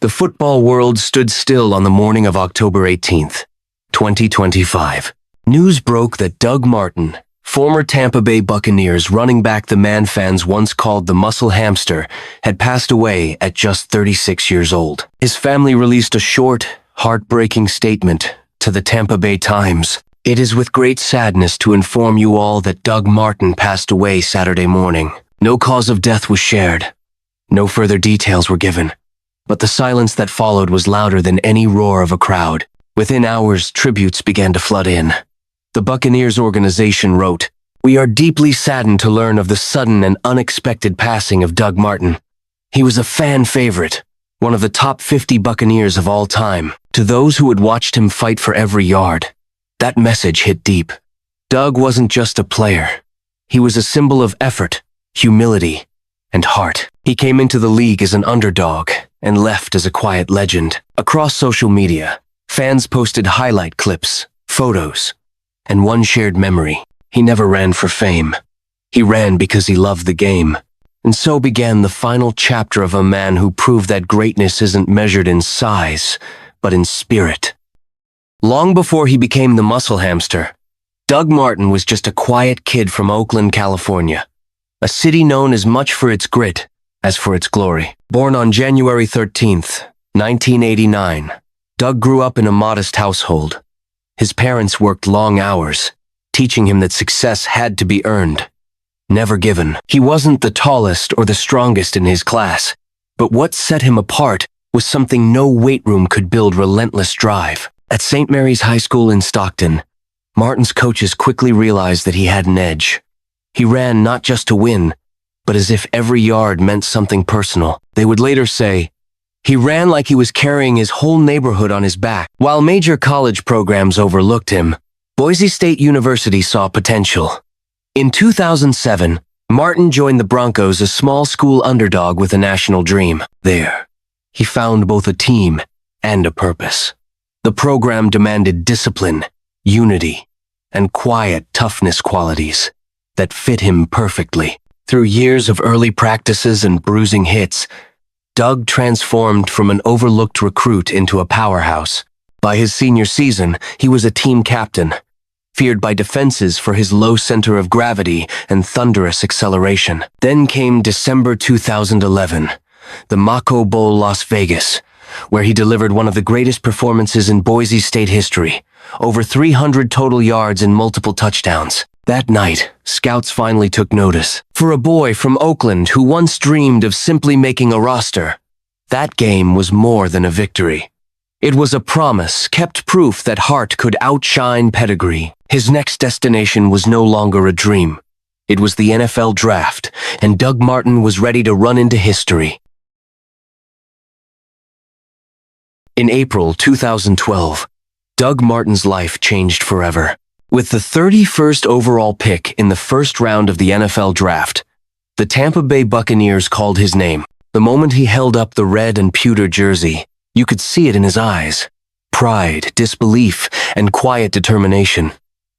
The football world stood still on the morning of October 18th, 2025. News broke that Doug Martin, former Tampa Bay Buccaneers running back the man fans once called the Muscle Hamster, had passed away at just 36 years old. His family released a short, heartbreaking statement to the Tampa Bay Times. "It is with great sadness to inform you all that Doug Martin passed away Saturday morning. No cause of death was shared. No further details were given. But the silence that followed was louder than any roar of a crowd. Within hours, tributes began to flood in. The Buccaneers organization wrote, "We are deeply saddened to learn of the sudden and unexpected passing of Doug Martin. He was a fan favorite, one of the top 50 Buccaneers of all time. To those who had watched him fight for every yard, that message hit deep. Doug wasn't just a player. He was a symbol of effort, humility, and heart. He came into the league as an underdog and left as a quiet legend." Across social media, fans posted highlight clips, photos, and one shared memory. He never ran for fame. He ran because he loved the game. And so began the final chapter of a man who proved that greatness isn't measured in size, but in spirit. Long before he became the Muscle Hamster, Doug Martin was just a quiet kid from Oakland, California, a city known as much for its grit as for its glory. Born on January 13th, 1989, Doug grew up in a modest household. His parents worked long hours, teaching him that success had to be earned, never given. He wasn't the tallest or the strongest in his class, but what set him apart was something no weight room could build: relentless drive. At St. Mary's High School in Stockton, Martin's coaches quickly realized that he had an edge. He ran not just to win, but as if every yard meant something personal. They would later say, "He ran like he was carrying his whole neighborhood on his back." While major college programs overlooked him, Boise State University saw potential. In 2007, Martin joined the Broncos, a small school underdog with a national dream. There, he found both a team and a purpose. The program demanded discipline, unity, and quiet toughness qualities that fit him perfectly. Through years of early practices and bruising hits, Doug transformed from an overlooked recruit into a powerhouse. By his senior season, he was a team captain, feared by defenses for his low center of gravity and thunderous acceleration. Then came December 2011, the Mako Bowl, Las Vegas, where he delivered one of the greatest performances in Boise State history, over 300 total yards and multiple touchdowns. That night, scouts finally took notice. For a boy from Oakland who once dreamed of simply making a roster, that game was more than a victory. It was a promise, kept proof that heart could outshine pedigree. His next destination was no longer a dream. It was the NFL draft, and Doug Martin was ready to run into history. In April 2012, Doug Martin's life changed forever. With the 31st overall pick in the first round of the NFL draft, the Tampa Bay Buccaneers called his name. The moment he held up the red and pewter jersey, you could see it in his eyes. Pride, disbelief, and quiet determination.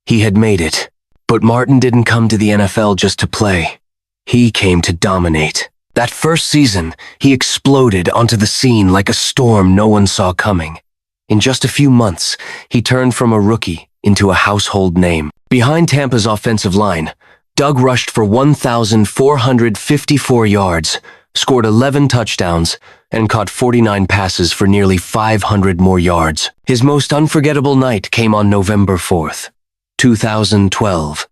He had made it. But Martin didn't come to the NFL just to play. He came to dominate. That first season, he exploded onto the scene like a storm no one saw coming. In just a few months, he turned from a rookie into a household name. Behind Tampa's offensive line, Doug rushed for 1,454 yards, scored 11 touchdowns, and caught 49 passes for nearly 500 more yards. His most unforgettable night came on November 4th, 2012,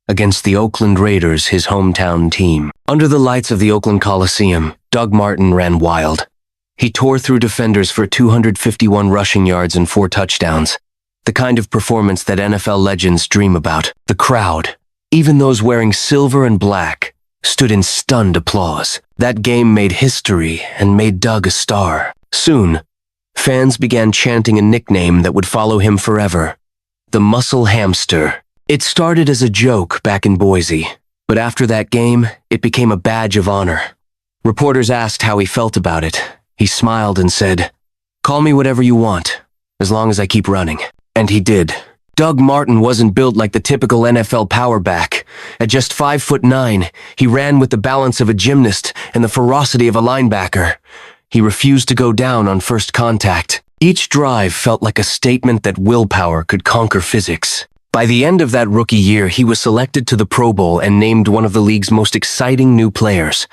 against the Oakland Raiders, his hometown team. Under the lights of the Oakland Coliseum, Doug Martin ran wild. He tore through defenders for 251 rushing yards and 4 touchdowns. The kind of performance that NFL legends dream about. The crowd, even those wearing silver and black, stood in stunned applause. That game made history and made Doug a star. Soon, fans began chanting a nickname that would follow him forever: the Muscle Hamster. It started as a joke back in Boise, but after that game, it became a badge of honor. Reporters asked how he felt about it. He smiled and said, "Call me whatever you want, as long as I keep running." And he did. Doug Martin wasn't built like the typical NFL power back. At just 5'9", he ran with the balance of a gymnast and the ferocity of a linebacker. He refused to go down on first contact. Each drive felt like a statement that willpower could conquer physics. By the end of that rookie year, he was selected to the Pro Bowl and named one of the league's most exciting new players.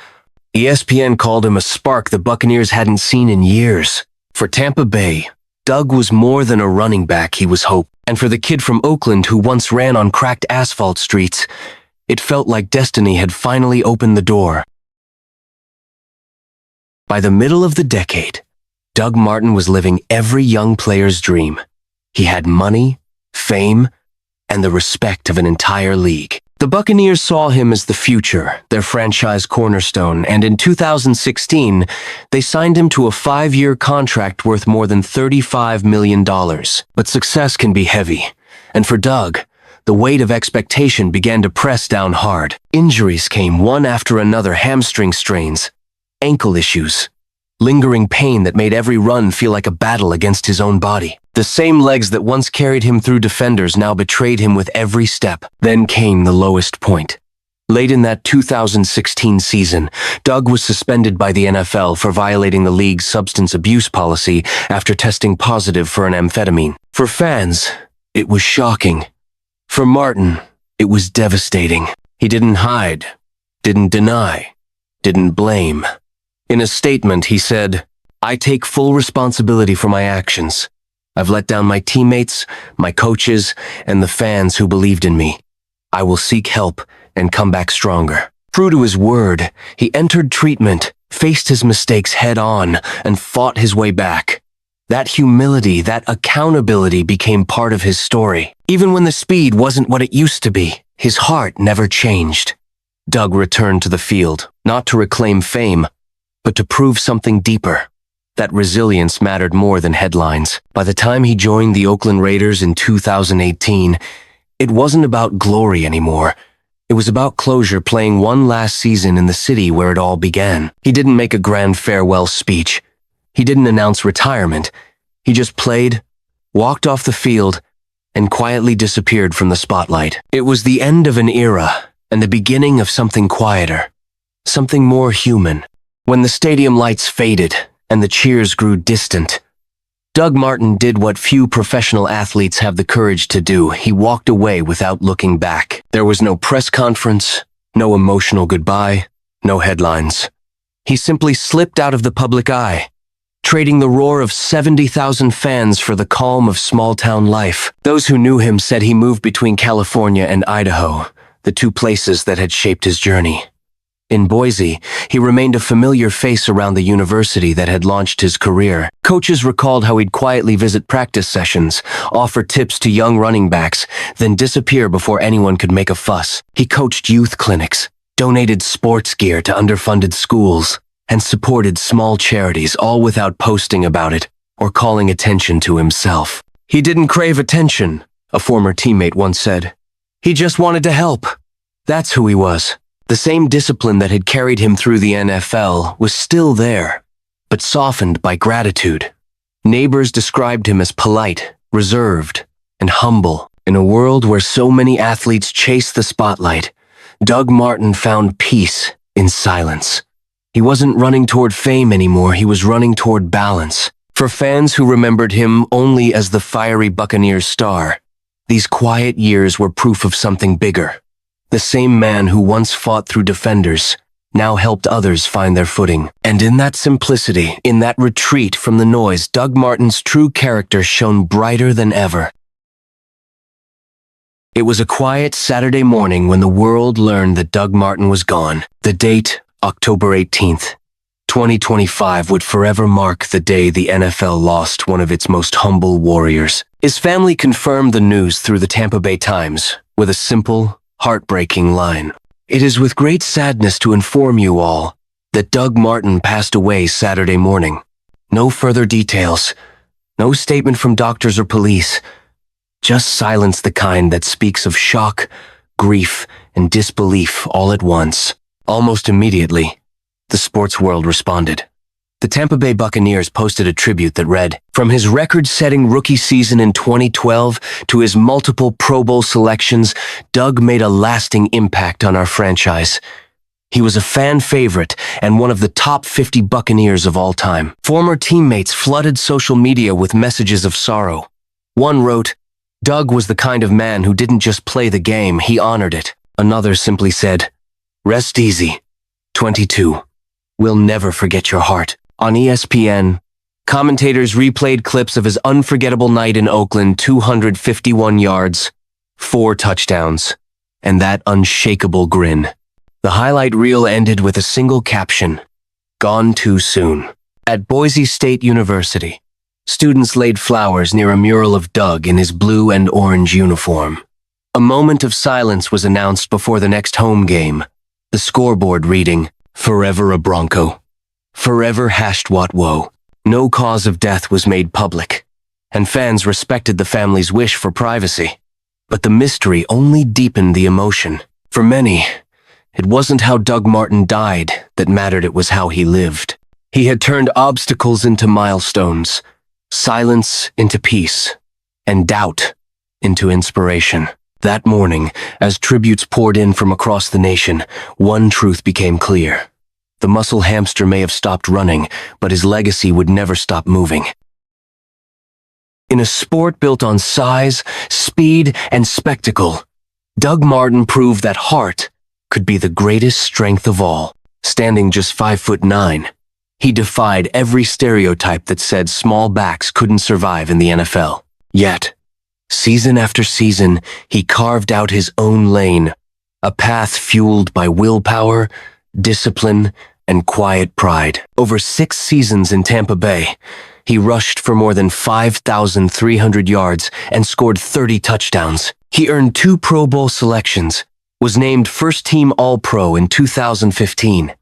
ESPN called him a spark the Buccaneers hadn't seen in years. For Tampa Bay, Doug was more than a running back, he was hope. And for the kid from Oakland who once ran on cracked asphalt streets, it felt like destiny had finally opened the door. By the middle of the decade, Doug Martin was living every young player's dream. He had money, fame, and the respect of an entire league. The Buccaneers saw him as the future, their franchise cornerstone, and in 2016, they signed him to a 5-year contract worth more than $35 million. But success can be heavy, and for Doug, the weight of expectation began to press down hard. Injuries came one after another: hamstring strains, ankle issues, lingering pain that made every run feel like a battle against his own body. The same legs that once carried him through defenders now betrayed him with every step. Then came the lowest point. Late in that 2016 season, Doug was suspended by the NFL for violating the league's substance abuse policy after testing positive for an amphetamine. For fans, it was shocking. For Martin, it was devastating. He didn't hide, didn't deny, didn't blame. In a statement, he said, "I take full responsibility for my actions. I've let down my teammates, my coaches, and the fans who believed in me. I will seek help and come back stronger." True to his word, he entered treatment, faced his mistakes head on, and fought his way back. That humility, that accountability became part of his story. Even when the speed wasn't what it used to be, his heart never changed. Doug returned to the field, not to reclaim fame, but to prove something deeper. That resilience mattered more than headlines. By the time he joined the Oakland Raiders in 2018, it wasn't about glory anymore. It was about closure, playing one last season in the city where it all began. He didn't make a grand farewell speech. He didn't announce retirement. He just played, walked off the field, and quietly disappeared from the spotlight. It was the end of an era and the beginning of something quieter, something more human. When the stadium lights faded and the cheers grew distant, Doug Martin did what few professional athletes have the courage to do. He walked away without looking back. There was no press conference, no emotional goodbye, no headlines. He simply slipped out of the public eye, trading the roar of 70,000 fans for the calm of small-town life. Those who knew him said he moved between California and Idaho, the two places that had shaped his journey. In Boise, he remained a familiar face around the university that had launched his career. Coaches recalled how he'd quietly visit practice sessions, offer tips to young running backs, then disappear before anyone could make a fuss. He coached youth clinics, donated sports gear to underfunded schools, and supported small charities, all without posting about it or calling attention to himself. "He didn't crave attention," a former teammate once said. "He just wanted to help." That's who he was. The same discipline that had carried him through the NFL was still there, but softened by gratitude. Neighbors described him as polite, reserved, and humble. In a world where so many athletes chase the spotlight, Doug Martin found peace in silence. He wasn't running toward fame anymore, he was running toward balance. For fans who remembered him only as the fiery Buccaneers star, these quiet years were proof of something bigger. The same man who once fought through defenders now helped others find their footing. And in that simplicity, in that retreat from the noise, Doug Martin's true character shone brighter than ever. It was a quiet Saturday morning when the world learned that Doug Martin was gone. The date, October 18th, 2025, would forever mark the day the NFL lost one of its most humble warriors. His family confirmed the news through the Tampa Bay Times with a simple, heartbreaking line. "It is with great sadness to inform you all that Doug Martin passed away Saturday morning. No further details, no statement from doctors or police, just silence, the kind that speaks of shock, grief, and disbelief all at once." Almost immediately, the sports world responded. The Tampa Bay Buccaneers posted a tribute that read, "From his record-setting rookie season in 2012 to his multiple Pro Bowl selections, Doug made a lasting impact on our franchise. He was a fan favorite and one of the top 50 Buccaneers of all time." Former teammates flooded social media with messages of sorrow. One wrote, "Doug was the kind of man who didn't just play the game, he honored it." Another simply said, "Rest easy, 22. We'll never forget your heart." On ESPN, commentators replayed clips of his unforgettable night in Oakland: 251 yards, 4 touchdowns, and that unshakable grin. The highlight reel ended with a single caption, "Gone too soon." At Boise State University, students laid flowers near a mural of Doug in his blue and orange uniform. A moment of silence was announced before the next home game, the scoreboard reading, "Forever a Bronco. Forever #WhatWoe." No cause of death was made public, and fans respected the family's wish for privacy. But the mystery only deepened the emotion. For many, it wasn't how Doug Martin died that mattered, it was how he lived. He had turned obstacles into milestones, silence into peace, and doubt into inspiration. That morning, as tributes poured in from across the nation, one truth became clear. The Muscle Hamster may have stopped running, but his legacy would never stop moving. In a sport built on size, speed, and spectacle, Doug Martin proved that heart could be the greatest strength of all. Standing just 5'9", he defied every stereotype that said small backs couldn't survive in the NFL. Yet, season after season, he carved out his own lane, a path fueled by willpower, discipline, and quiet pride. Over 6 seasons in Tampa Bay, he rushed for more than 5,300 yards and scored 30 touchdowns. He earned 2 Pro Bowl selections, was named first-team All-Pro in 2015,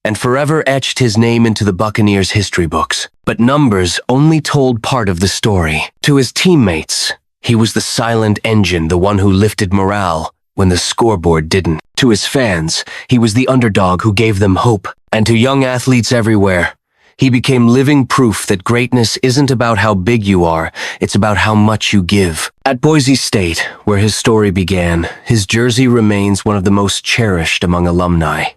and forever etched his name into the Buccaneers' history books. But numbers only told part of the story. To his teammates, he was the silent engine, the one who lifted morale when the scoreboard didn't. To his fans, he was the underdog who gave them hope. And to young athletes everywhere, he became living proof that greatness isn't about how big you are, it's about how much you give. At Boise State, where his story began, his jersey remains one of the most cherished among alumni.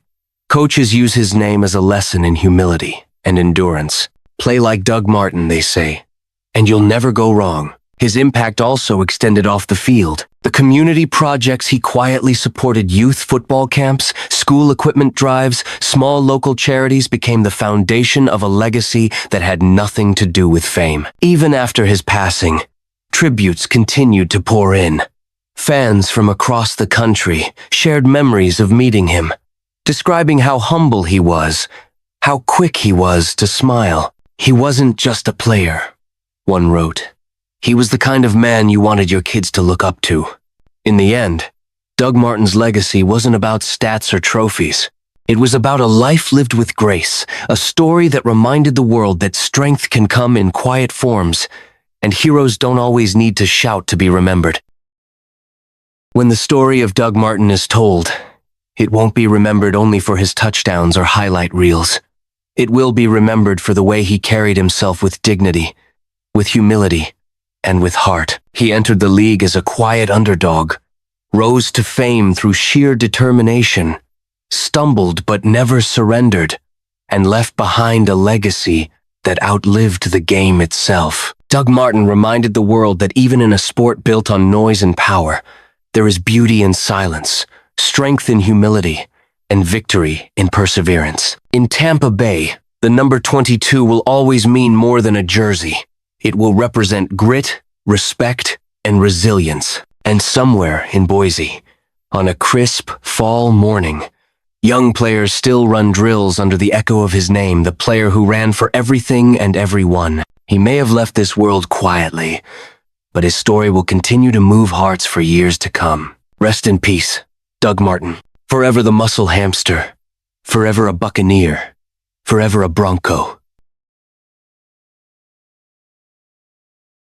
Coaches use his name as a lesson in humility and endurance. Play like Doug Martin, they say, and you'll never go wrong. His impact also extended off the field. The community projects he quietly supported, youth football camps, school equipment drives, small local charities, became the foundation of a legacy that had nothing to do with fame. Even after his passing, tributes continued to pour in. Fans from across the country shared memories of meeting him, describing how humble he was, how quick he was to smile. "He wasn't just a player," one wrote. "He was the kind of man you wanted your kids to look up to." In the end, Doug Martin's legacy wasn't about stats or trophies. It was about a life lived with grace, a story that reminded the world that strength can come in quiet forms, and heroes don't always need to shout to be remembered. When the story of Doug Martin is told, it won't be remembered only for his touchdowns or highlight reels. It will be remembered for the way he carried himself with dignity, with humility, and with heart. He entered the league as a quiet underdog, rose to fame through sheer determination, stumbled but never surrendered, and left behind a legacy that outlived the game itself. Doug Martin reminded the world that even in a sport built on noise and power, there is beauty in silence, strength in humility, and victory in perseverance. In Tampa Bay, the number 22 will always mean more than a jersey. It will represent grit, respect, and resilience. And somewhere in Boise, on a crisp fall morning, young players still run drills under the echo of his name, the player who ran for everything and everyone. He may have left this world quietly, but his story will continue to move hearts for years to come. Rest in peace, Doug Martin. Forever the Muscle Hamster. Forever a Buccaneer. Forever a Bronco.